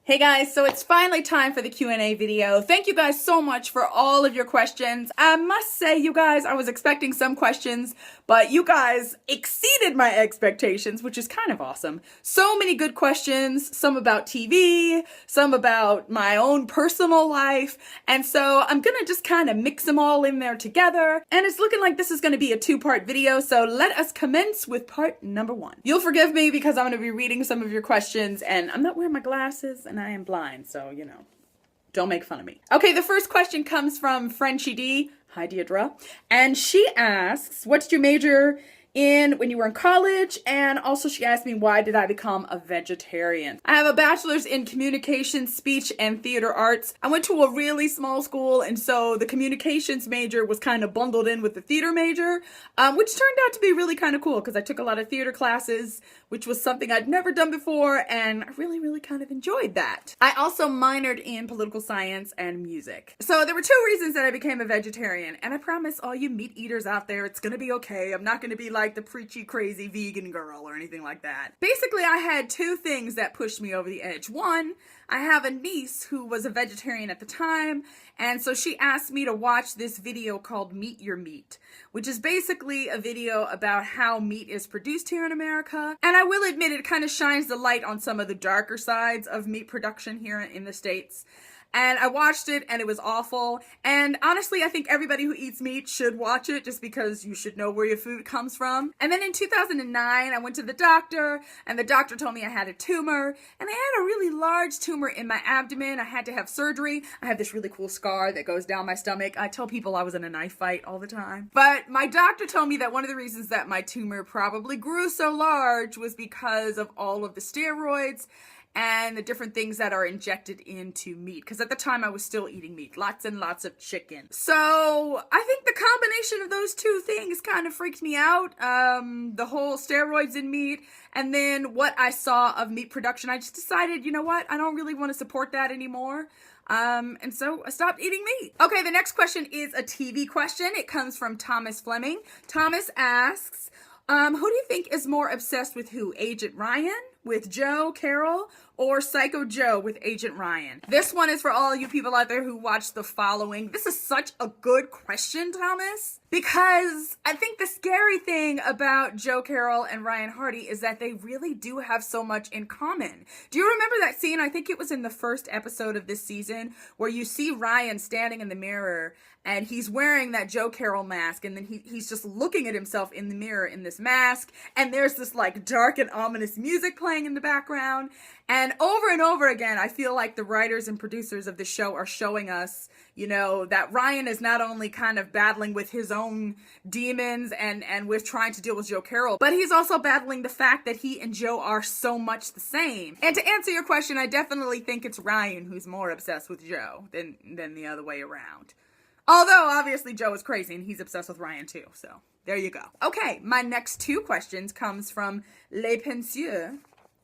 Hey guys, so it's finally time for the Q&A video. Thank you guys so much for all of your questions. I must say, you guys, I was expecting some questions, but you guys exceeded my expectations, which is kind of awesome. So many good questions, some about TV, some about my own personal life, and so I'm gonna just kind of mix them all in there together, and it's looking like this is gonna be a two-part video, so let us commence with part number one. You'll forgive me because I'm gonna be reading some of your questions, and I'm not wearing my glasses, and I am blind, so, you know, don't make fun of me. Okay, the first question comes from Frenchie D. Hi, Deidre. And she asks, what did you major in when you were in college? And also she asked me, why did I become a vegetarian? I have a bachelor's in communications, speech, and theater arts. I went to a really small school, and so the communications major was kind of bundled in with the theater major, which turned out to be really kind of cool because I took a lot of theater classes, which was something I'd never done before, and I really kind of enjoyed that. I also minored in political science and music. So there were two reasons that I became a vegetarian, and I promise all you meat eaters out there, it's gonna be okay. I'm not gonna be like the preachy, crazy vegan girl or anything like that. Basically, I had two things that pushed me over the edge. One, I have a niece who was a vegetarian at the time, and so she asked me to watch this video called Meet Your Meat, which is basically a video about how meat is produced here in America. And I will admit it kind of shines the light on some of the darker sides of meat production here in the States. And I watched it and it was awful. And honestly, I think everybody who eats meat should watch it just because you should know where your food comes from. And then in 2009, I went to the doctor and the doctor told me I had a tumor, and I had a really large tumor in my abdomen. I had to have surgery. I have this really cool scar that goes down my stomach. I tell people I was in a knife fight all the time. But my doctor told me that one of the reasons that my tumor probably grew so large was because of all of the steroids and the different things that are injected into meat. Because at the time I was still eating meat, lots and lots of chicken. So I think the combination of those two things kind of freaked me out. The whole steroids in meat, and then what I saw of meat production. I just decided, you know what? I don't really want to support that anymore. And so I stopped eating meat. Okay, the next question is a TV question. It comes from Thomas Fleming. Thomas asks, who do you think is more obsessed with who? Agent Ryan with Joe Carroll, or Psycho Joe with Agent Ryan? This one is for all you people out there who watch The Following. This is such a good question, Thomas, because I think the scary thing about Joe Carroll and Ryan Hardy is that they really do have so much in common. Do you remember that scene? I think it was in the first episode of this season where you see Ryan standing in the mirror and he's wearing that Joe Carroll mask, and then he's just looking at himself in the mirror in this mask, and there's this like dark and ominous music playing in the background. And over again, I feel like the writers and producers of the show are showing us, you know, that Ryan is not only kind of battling with his own demons and with trying to deal with Joe Carroll, but he's also battling the fact that he and Joe are so much the same. And to answer your question, I definitely think it's Ryan who's more obsessed with Joe than the other way around. Although, obviously, Joe is crazy and he's obsessed with Ryan too, so there you go. Okay, my next two questions comes from Les Pensieux.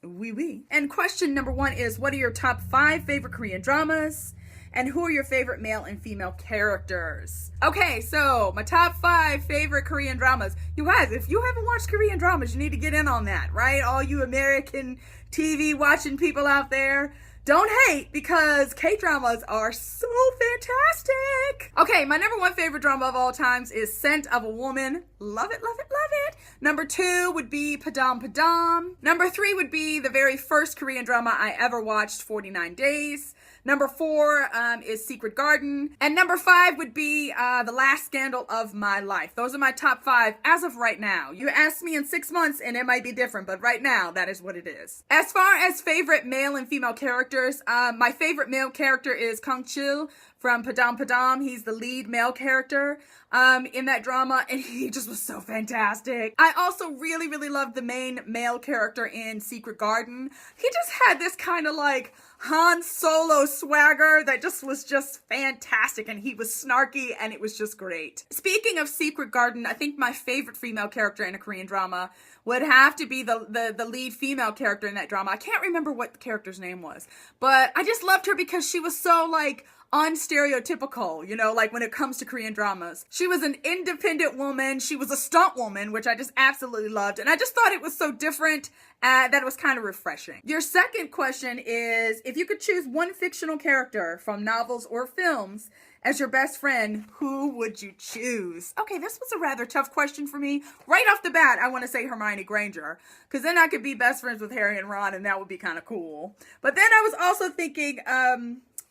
Oui, oui. And question number one is, what are your top 5 favorite Korean dramas? And who are your favorite male and female characters? Okay, so my top 5 favorite Korean dramas. You guys, if you haven't watched Korean dramas, you need to get in on that, right? All you American TV watching people out there, don't hate, because K-dramas are so fantastic. Okay, my number 1 favorite drama of all times is Scent of a Woman. Love it, love it, love it. Number 2 would be Padam Padam. Number 3 would be the very first Korean drama I ever watched, 49 Days. Number 4 is Secret Garden. And number 5 would be The Last Scandal of My Life. Those are my top 5 as of right now. You ask me in 6 months and it might be different, but right now, that is what it is. As far as favorite male and female characters, my favorite male character is Kang Chil from Padam Padam. He's the lead male character in that drama, and he just was so fantastic. I also really loved the main male character in Secret Garden. He just had this kind of like Han Solo swagger that just was just fantastic, and he was snarky, and it was just great. Speaking of Secret Garden, I think my favorite female character in a Korean drama would have to be the lead female character in that drama. I can't remember what the character's name was, but I just loved her because she was so like unstereotypical, you know, like when it comes to Korean dramas. She was an independent woman. She was a stunt woman, which I just absolutely loved. And I just thought it was so different that it was kind of refreshing. Your second question is, if you could choose one fictional character from novels or films as your best friend, who would you choose? Okay, this was a rather tough question for me. Right off the bat, I want to say Hermione Granger, because then I could be best friends with Harry and Ron, and that would be kind of cool. But then I was also thinking,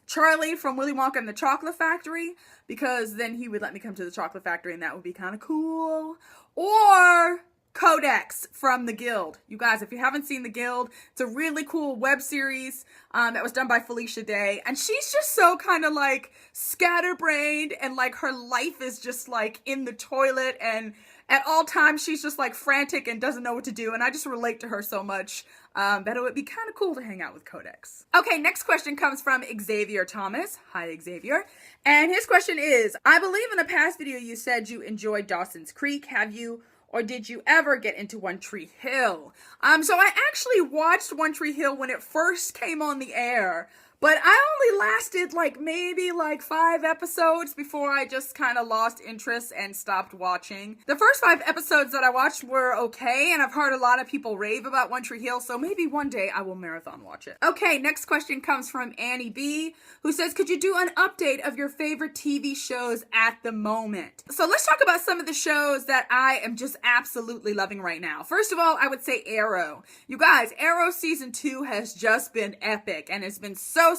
Charlie from Willy Wonka and the Chocolate Factory, because then he would let me come to the chocolate factory and that would be kind of cool. Or Codex from The Guild. You guys, if you haven't seen The Guild, it's a really cool web series that was done by Felicia Day. And she's just so kind of like scatterbrained, and like her life is just like in the toilet, and at all times she's just like frantic and doesn't know what to do. And I just relate to her so much that it would be kind of cool to hang out with Codex. Okay, next question comes from Xavier Thomas. Hi, Xavier. And his question is, I believe in a past video you said you enjoyed Dawson's Creek. Have you or did you ever get into One Tree Hill? So I actually watched One Tree Hill when it first came on the air, but I only lasted like maybe like 5 episodes before I just kind of lost interest and stopped watching. The first 5 episodes that I watched were okay, and I've heard a lot of people rave about One Tree Hill, so maybe one day I will marathon watch it. Okay, next question comes from Annie B, who says, could you do an update of your favorite TV shows at the moment? So let's talk about some of the shows that I am just absolutely loving right now. First of all, I would say Arrow. You guys, Arrow season 2 has just been epic, and it's been so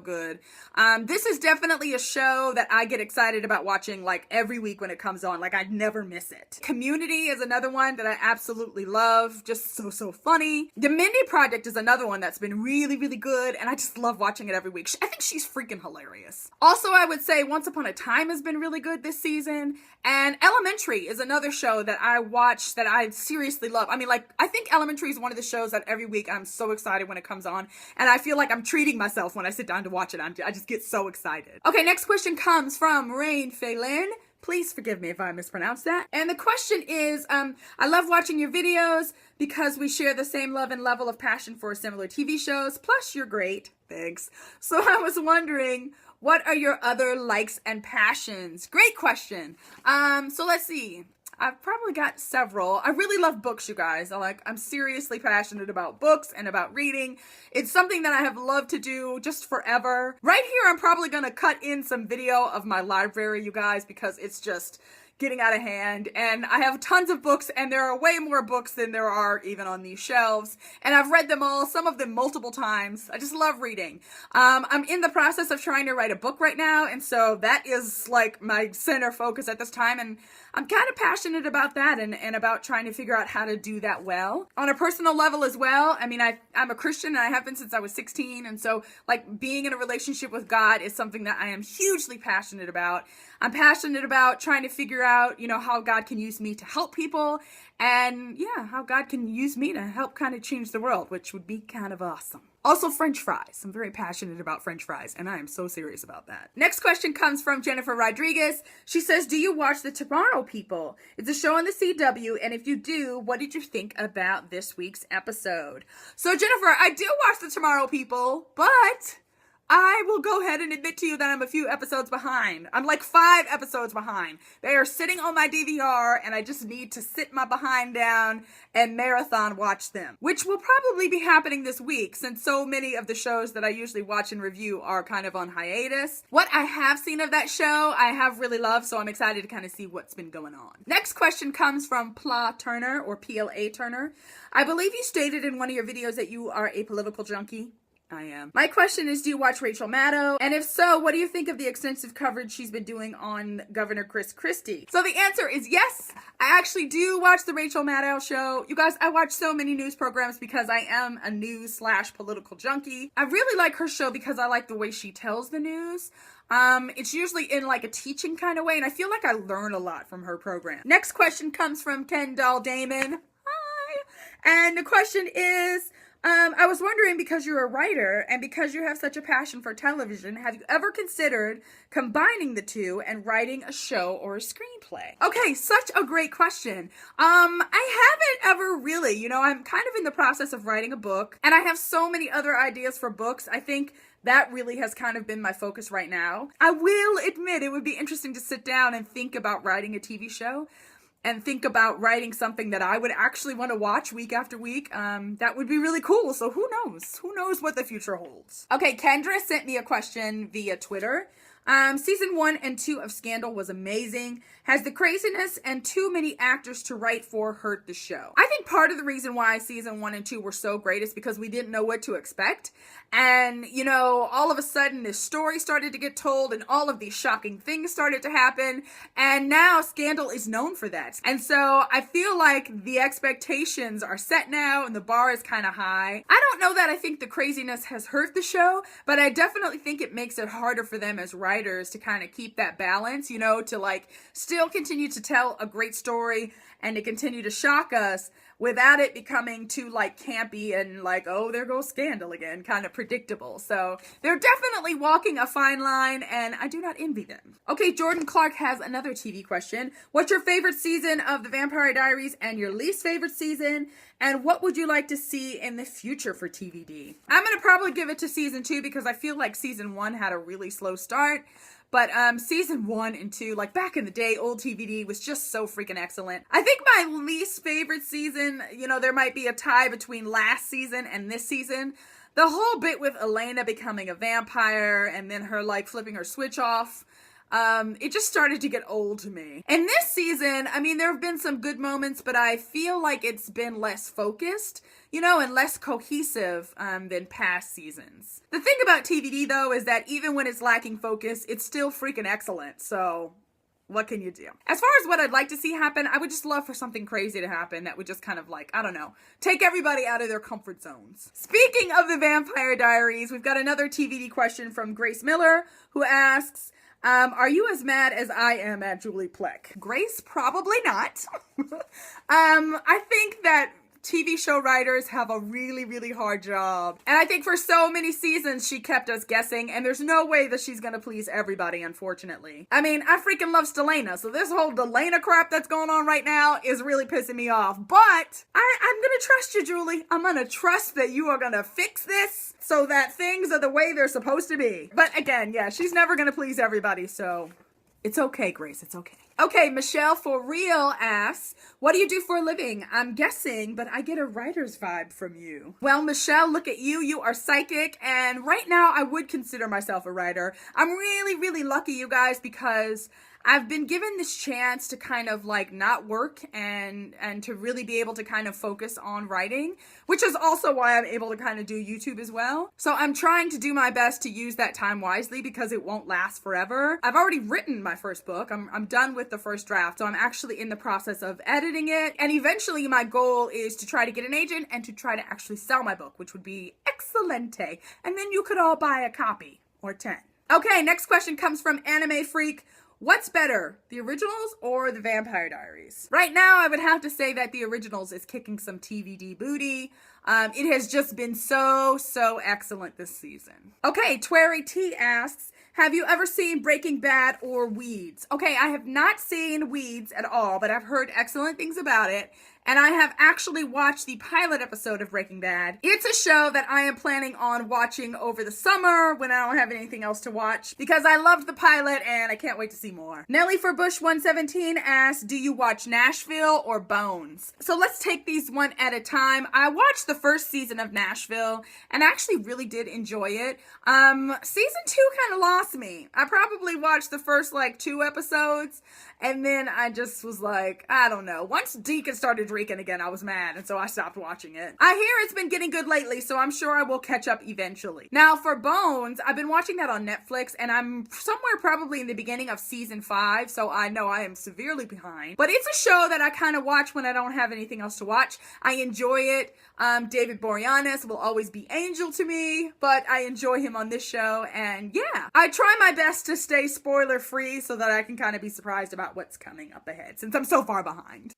good. This is definitely a show that I get excited about watching like every week when it comes on. Like I'd never miss it. Community is another one that I absolutely love. Just so funny. The Mindy Project is another one that's been really good, and I just love watching it every week. I think she's freaking hilarious. Also, I would say Once Upon a Time has been really good this season, and Elementary is another show that I watch that I seriously love. I mean, like, I think Elementary is one of the shows that every week I'm so excited when it comes on, and I feel like I'm treating myself when I sit down to watch it. I just get so excited. Okay, next question comes from Rain Phelan. Please forgive me if I mispronounced that. And the question is, I love watching your videos because we share the same love and level of passion for similar TV shows. Plus, you're great. Thanks. So I was wondering, what are your other likes and passions? Great question. So let's see. I've probably got several. I really love books, you guys. I'm seriously passionate about books and about reading. It's something that I have loved to do just forever. Right here, I'm probably gonna cut in some video of my library, you guys, because it's just getting out of hand, and I have tons of books, and there are way more books than there are even on these shelves, and I've read them all, some of them multiple times. I just love reading. I'm in the process of trying to write a book right now, and so that is like my center focus at this time, and I'm kind of passionate about that and about trying to figure out how to do that well. On a personal level as well, I mean, I'm a Christian, and I have been since I was 16, and so like being in a relationship with God is something that I am hugely passionate about. I'm passionate about trying to figure out, you know, how God can use me to help people, and yeah, how God can use me to help kind of change the world, which would be kind of awesome. Also, French fries. I'm very passionate about French fries, and I am so serious about that. Next question comes from Jennifer Rodriguez. She says, do you watch The Tomorrow People? It's a show on the CW, and if you do, what did you think about this week's episode? So, Jennifer, I do watch The Tomorrow People, but I will go ahead and admit to you that I'm a few episodes behind. I'm like 5 episodes behind. They are sitting on my DVR, and I just need to sit my behind down and marathon watch them, which will probably be happening this week since so many of the shows that I usually watch and review are kind of on hiatus. What I have seen of that show, I have really loved, so I'm excited to kind of see what's been going on. Next question comes from Pla Turner, or PLA Turner. I believe you stated in one of your videos that you are a political junkie. I am. My question is, do you watch Rachel Maddow? And if so, what do you think of the extensive coverage she's been doing on Governor Chris Christie? So the answer is yes. I actually do watch the Rachel Maddow show. You guys, I watch so many news programs because I am a news/political junkie. I really like her show because I like the way she tells the news. It's usually in like a teaching kind of way, and I feel like I learn a lot from her program. Next question comes from Kendall Damon. Hi. And the question is, I was wondering, because you're a writer and because you have such a passion for television, have you ever considered combining the two and writing a show or a screenplay? Okay, such a great question. I haven't ever really, I'm kind of in the process of writing a book, and I have so many other ideas for books. I think that really has kind of been my focus right now. I will admit it would be interesting to sit down and think about writing a TV show and think about writing something that I would actually want to watch week after week. That would be really cool. So who knows? Who knows what the future holds? Okay, Kendra sent me a question via Twitter. Season 1 and 2 of Scandal was amazing. Has the craziness and too many actors to write for hurt the show? I think part of the reason why season 1 and 2 were so great is because we didn't know what to expect. And, all of a sudden this story started to get told and all of these shocking things started to happen. And now Scandal is known for that. And so I feel like the expectations are set now and the bar is kind of high. I don't know that I think the craziness has hurt the show, but I definitely think it makes it harder for them as writers to kind of keep that balance, to still continue to tell a great story and to continue to shock us without it becoming too campy and oh, there goes Scandal again, kind of predictable. So they're definitely walking a fine line, and I do not envy them. Okay, Jordan Clark has another TV question. What's your favorite season of The Vampire Diaries and your least favorite season? And what would you like to see in the future for TVD? I'm going to probably give it to season 2 because I feel like season 1 had a really slow start. But season 1 and 2, back in the day, old TVD was just so freaking excellent. I think my least favorite season, there might be a tie between last season and this season. The whole bit with Elena becoming a vampire and then her flipping her switch off. It just started to get old to me. In this season, there have been some good moments, but I feel like it's been less focused, and less cohesive than past seasons. The thing about TVD, though, is that even when it's lacking focus, it's still freaking excellent. So what can you do? As far as what I'd like to see happen, I would just love for something crazy to happen that would just kind of I don't know, take everybody out of their comfort zones. Speaking of The Vampire Diaries, we've got another TVD question from Grace Miller, who asks, are you as mad as I am at Julie Plec? Grace, probably not. I think that TV show writers have a really, really hard job. And I think for so many seasons, she kept us guessing, and there's no way that she's gonna please everybody, unfortunately. I freaking love Stalena, so this whole Delena crap that's going on right now is really pissing me off. But I'm gonna trust you, Julie. I'm gonna trust that you are gonna fix this so that things are the way they're supposed to be. But again, yeah, she's never gonna please everybody, so it's okay, Grace, it's okay. Okay, Michelle For Real asks, what do you do for a living? I'm guessing, but I get a writer's vibe from you. Well, Michelle, look at you. You are psychic, and right now I would consider myself a writer. I'm really, really lucky, you guys, because I've been given this chance to kind of not work and to really be able to kind of focus on writing, which is also why I'm able to kind of do YouTube as well. So I'm trying to do my best to use that time wisely because it won't last forever. I've already written my first book. I'm done with the first draft. So I'm actually in the process of editing it. And eventually my goal is to try to get an agent and to try to actually sell my book, which would be excelente. And then you could all buy a copy or 10. Okay, next question comes from Anime Freak. What's better, the originals or The Vampire Diaries? Right now, I would have to say that the originals is kicking some TVD booty. It has just been so excellent this season. Okay, Twerry T asks, have you ever seen Breaking Bad or Weeds? Okay, I have not seen Weeds at all, but I've heard excellent things about it. And I have actually watched the pilot episode of Breaking Bad. It's a show that I am planning on watching over the summer when I don't have anything else to watch because I loved the pilot and I can't wait to see more. Nelly for Bush 117 asks, do you watch Nashville or Bones? So let's take these one at a time. I watched the first season of Nashville and actually really did enjoy it. Season 2 kind of lost me. I probably watched the first 2 episodes and then I just was I don't know. Once Deacon started drinking again, I was mad, and so I stopped watching it. I hear it's been getting good lately, so I'm sure I will catch up eventually. Now, for Bones, I've been watching that on Netflix, and I'm somewhere probably in the beginning of season 5, so I know I am severely behind. But it's a show that I kind of watch when I don't have anything else to watch. I enjoy it. David Boreanaz will always be Angel to me, but I enjoy him on this show, and yeah. I try my best to stay spoiler-free so that I can kind of be surprised about what's coming up ahead, since I'm so far behind.